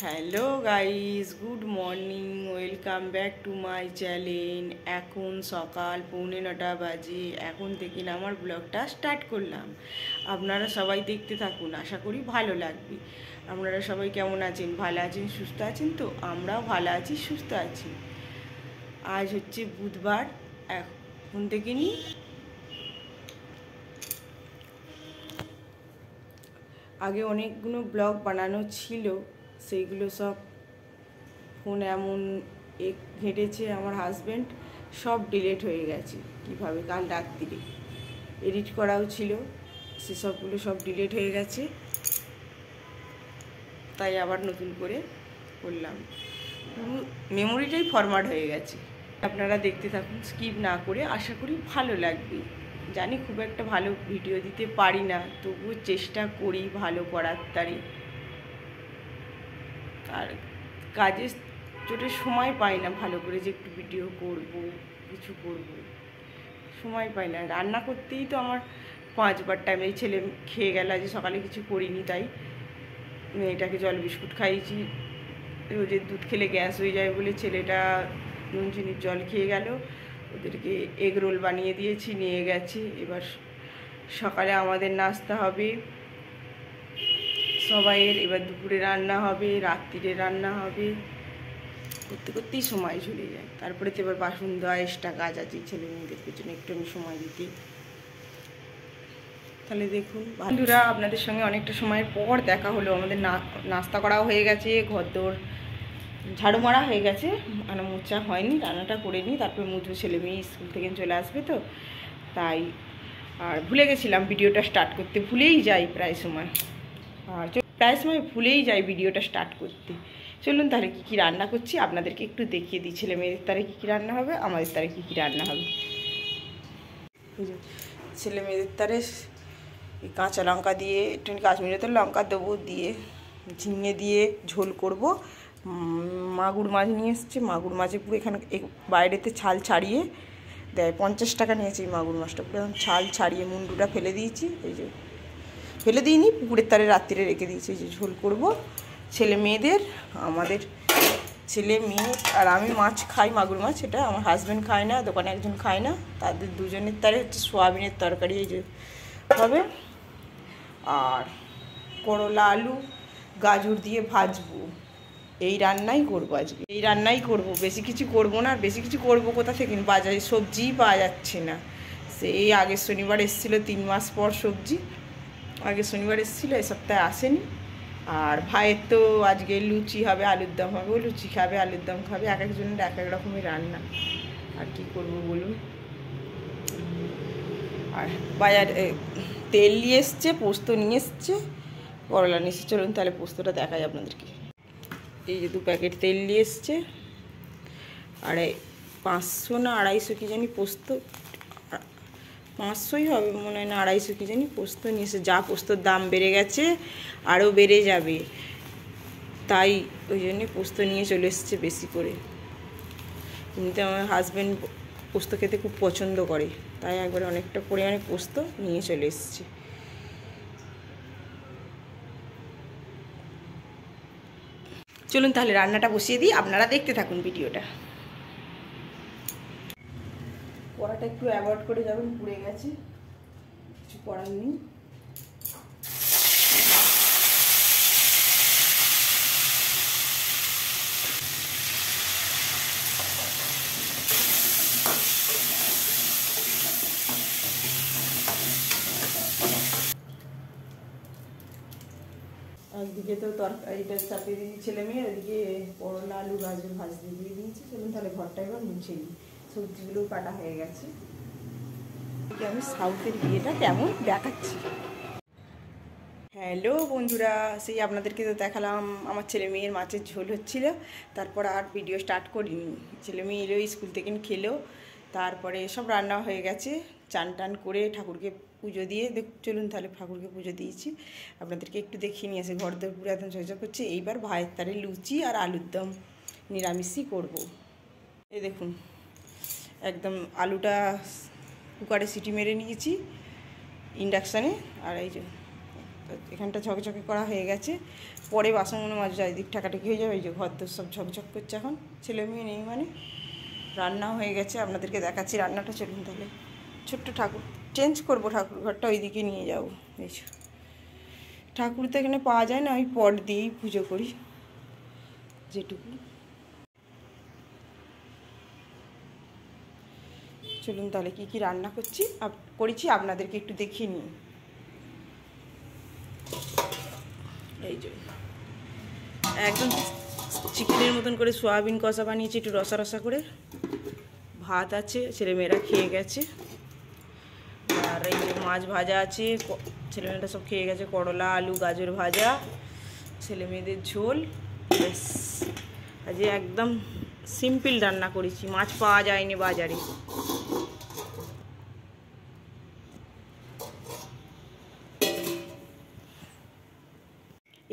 Hello guys, good morning, welcome back to my channel. এখন সকাল 9:45 বাজে। এখন থেকে আমার ব্লগটা স্টার্ট করলাম। আপনারা সবাই দেখতে থাকুন, আশা করি ভালো লাগবে। আপনারা সবাই কেমন আছেন? ভালো আছেন, সুস্থ আছেন তো? আমরাও ভালো আছি, সুস্থ আছি। আজ হচ্ছে বুধবার। এখন থেকে আগে অনেকগুলো ব্লগ বানানো ছিল, সেইগুলো সব ফোন এমন ঘেঁটেছে আমার হাজব্যান্ড, সব ডিলিট হয়ে গেছে। কিভাবে কাল রাত্রিরে এডিট করাও ছিল, সেসবগুলো সব ডিলিট হয়ে গেছে, তাই আবার নতুন করে করলাম। পুরো মেমোরিটাই ফরম্যাট হয়ে গেছে। আপনারা দেখতে থাকুন, স্কিপ না করে। আশা করি ভালো লাগবে। জানি খুব একটা ভালো ভিডিও দিতে পারি না, তবুও চেষ্টা করি ভালো করার তারে। আর কাজের চোটে সময় পাই না ভালো করে যে একটু ভিডিও করব, কিছু করব, সময় পাই না। রান্না করতেই তো আমার 5বার টাইম। এই ছেলে খেয়ে গেল, আজ সকালে কিছু করিনি, তাই মেয়েটাকে জল বিস্কুট খাইয়েছি। রোজের দুধ খেলে গ্যাস হয়ে যায় বলে ছেলেটা নুন চিনির জল খেয়ে গেল। ওদেরকে এগ রোল বানিয়ে দিয়েছি, নিয়ে গেছে। এবার সকালে আমাদের নাস্তা হবে সবাইয়ের, এবার দুপুরে রান্না হবে, রাত্রিরে রান্না হবে, করতে করতেই সময় চলে যায়। তারপরে তো এবার বাসন ধোয়া, এক্সট্রা কাজ আছে ছেলে মেয়েদের পেছনে একটু আমি সময় দিতে। তাহলে দেখুন বন্ধুরা, আপনাদের সঙ্গে অনেকটা সময়ের পর দেখা হলো। আমাদের নাস্তা করাও হয়ে গেছে, ঘরদোর ঝাড়ু মারা হয়ে গেছে, মোচা হয়নি, রান্নাটা করে নিই, তারপরে মুছবো। ছেলে মেয়ে স্কুল থেকে চলে আসবে তো, তাই। আর ভুলে গেছিলাম ভিডিওটা স্টার্ট করতে, ভুলেই যাই প্রায় সময়। আর প্রায় সময় ভুলেই যাই ভিডিওটা স্টার্ট করতে। চলুন তাহলে কী কী রান্না করছি আপনাদেরকে একটু দেখিয়ে দিই। ছেলে মেয়েদের তারে কী কী রান্না হবে, আমাদের তারে কী কী রান্না হবে। ছেলে মেয়েদের তারে কাঁচা লঙ্কা দিয়ে, একটু কাশ্মীরি তো লঙ্কা দেবো, দিয়ে ঝিঙে দিয়ে ঝোল করব। মাগুর মাছ নিয়ে এসছে, মাগুর মাছে পুরো এখানে বাইরেতে ছাল ছাড়িয়ে দেয়। 50 টাকা নিয়েছে এই মাগুর মাছটা, পুরো ছাল ছাড়িয়ে মুন্ডুটা ফেলে দিয়েছি। এই যে ফেলে দিইনি, পুকুরের তারে রাত্রিরে রেখে দিয়েছি। এই যে ঝোল করব ছেলে মেয়েদের। আমাদের ছেলে মেয়ে আর আমি মাছ খাই, মাগুর মাছ। এটা আমার হাজব্যান্ড খায় না, দোকানে একজন খায় না, তাদের দুজনের তারে হচ্ছে সোয়াবিনের তরকারি এই যে হবে। আর করলা আলু গাজর দিয়ে ভাজবো। এই রান্নাই করবো আজকে, এই রান্নাই করব, বেশি কিছু করব না। আর বেশি কিছু করব কোথা থেকে, বাজারে সবজিই পাওয়া যাচ্ছে না। সেই আগের শনিবার এসেছিলো, 3 মাস পর সবজি আগের শনিবার এসেছিলো, এ সপ্তাহে আসেনি। আর ভাইয়ের তো আজকে লুচি হবে, আলুর দম হবে, ও লুচি খাবে, আলুর দম খাবে। এক একজনের এক এক রকমের রান্না, আর কি করব বলুন। আর বাজার তেল নিয়ে এসছে, পোস্ত নিয়ে এসছে, করলা নিয়ে এসছে। চলুন তাহলে পোস্তটা দেখাই আপনাদেরকে। এই যে 2 প্যাকেট তেল নিয়ে এসছে, 500 না 250 কি জানি পোস্ত, 500ই হবে মনে হয়, না 250 কি জানি পোস্ত নিয়ে এসে। যা পোস্তর দাম বেড়ে গেছে, আরও বেড়ে যাবে, তাই ওই জন্যে পোস্ত নিয়ে চলে এসছে বেশি করে। এমনিতে আমার হাজব্যান্ড পোস্ত খেতে খুব পছন্দ করে, তাই একবারে অনেকটা পরিমাণে পোস্ত নিয়ে চলে এসছে। চলুন তাহলে রান্নাটা বসিয়ে দিই, আপনারা দেখতে থাকুন ভিডিওটা। কড়াটা একটু অ্যাভয়েড করে যাবেন, পুড়ে গেছে, কিছু করার নেই। একদিকে তো তরকারিটা চাপিয়ে দিয়েছি ছেলে মেয়ে, ওইদিকে করলা আলু গাজর ভাজতে দিয়ে দিয়েছি। চলুন তাহলে ঘরটা এবার মুছে নিই। সবজিগুলো কাটা হয়ে গেছে। আমি সাউথের বিয়েটা কেমন দেখাচ্ছি। হ্যালো বন্ধুরা, সেই আপনাদেরকে তো দেখালাম আমার ছেলে মেয়ের মাছের ঝোল হচ্ছিল। তারপর আর ভিডিও স্টার্ট করিনি। ছেলে মেয়ে এলো, স্কুল থেকে খেলো, তারপরে সব রান্না হয়ে গেছে। চান টান করে ঠাকুরকে পুজো দিয়ে চলুন তাহলে ঠাকুরকে পুজো দিয়েছি, আপনাদেরকে একটু দেখিয়ে নিয়ে আসে। ঘর দর পুরো একদম ঝরঝর করছে। এইবার ভাইয়ের তারে লুচি আর আলুর দম নিরামিষই করবো। এই দেখুন, একদম আলুটা কুকারে সিটি মেরে নিয়েছি ইন্ডাকশানে। আর এই যে এখানটা ঝকঝকে করা হয়ে গেছে। পরে বাসনগুলো মাঝে চারিদিক ঠাকাঠাকি হয়ে যাবে। এই যে ঘর তো সব ঝকঝক করছে। এখন ছেলে মেয়ে নেই মানে রান্নাও হয়ে গেছে, আপনাদেরকে দেখাচ্ছি রান্নাটা। চলুন তাহলে। ছোট্ট ঠাকুর চেঞ্জ করবো, ঠাকুর ঘরটা ওইদিকে নিয়ে যাবো। এই ঠাকুর তো এখানে পাওয়া যায় না, ওই পট দিয়েই পুজো করি যেটুকু। চলুন তাহলে কী কী রান্না করেছি আপনাদেরকে একটু দেখিয়ে নিই। এই যে একদম চিকেনের মতন করে সয়াবিন কষা বানিয়েছি, একটু রসা রসা করে। ভাত আছে, ছেলেমেয়েরা খেয়ে গেছে। আর এই যে মাছ ভাজা আছে, ছেলেমেয়েরা সব খেয়ে গেছে। করলা আলু গাজর ভাজা, ছেলেমেয়েদের ঝোল। ব্যাস, আজ একদম সিম্পল রান্না করেছি, মাছ পাওয়া যায়নি বাজারে।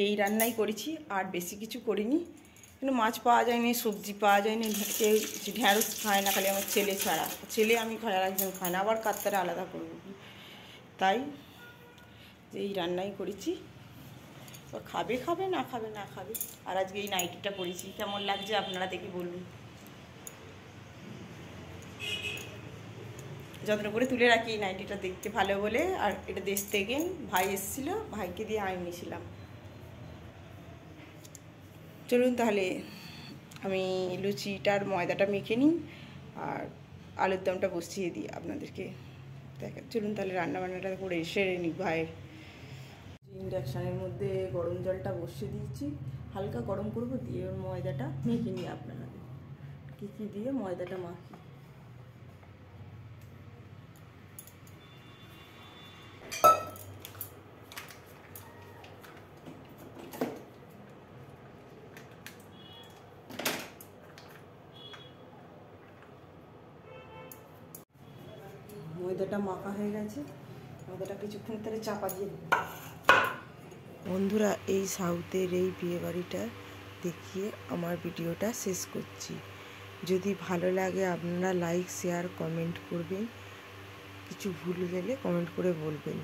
এই রান্নাই করেছি, আর বেশি কিছু করিনি। কিন্তু মাছ পাওয়া যায়নি, সবজি পাওয়া যায়নি। কেউ ঢ্যাঁড়স খায় না, খালি আমার ছেলে ছাড়া। ছেলে আমি খাই, আর একজন খায় না, আবার কাত্তারা আলাদা করবো। তাই এই রান্নাই করেছি। খাবে খাবে, না খাবে না খাবে। আর আজকে এই নাইটিটা করেছি, কেমন লাগছে আপনারা দেখে বলুন। যত্ন করে তুলে রাখি এই নাইটিটা দেখতে ভালো বলে। আর এটা দেশ থেকে ভাই এসেছিল, ভাইকে দিয়ে আমি নিয়েছিলাম। চলুন তাহলে আমি লুচিটার ময়দাটা মেখে নিই, আর আলুর দমটা বসিয়ে দিই আপনাদেরকে দেখা। চলুন তাহলে রান্নাবান্নাটা করে সেরে নিই ভাইয়ের। ইন্ডাকশানের মধ্যে গরম জলটা বসিয়ে দিয়েছি, হালকা গরম করবো, দিয়ে ওর ময়দাটা মেখে নিই। আপনারা কী কী দিয়ে ময়দাটা মাখি। ময়দাটা মাখা হয়ে গেছে, ময়দাটা কিছুক্ষণ ধরে চাপা দিয়ে দেবো। বন্ধুরা, এই সাউথের এই বিয়েবাড়িটা দেখিয়ে আমার ভিডিওটা শেষ করছি। যদি ভালো লাগে আপনারা লাইক শেয়ার কমেন্ট করবেন, কিছু ভুল গেলে কমেন্ট করে বলবেন।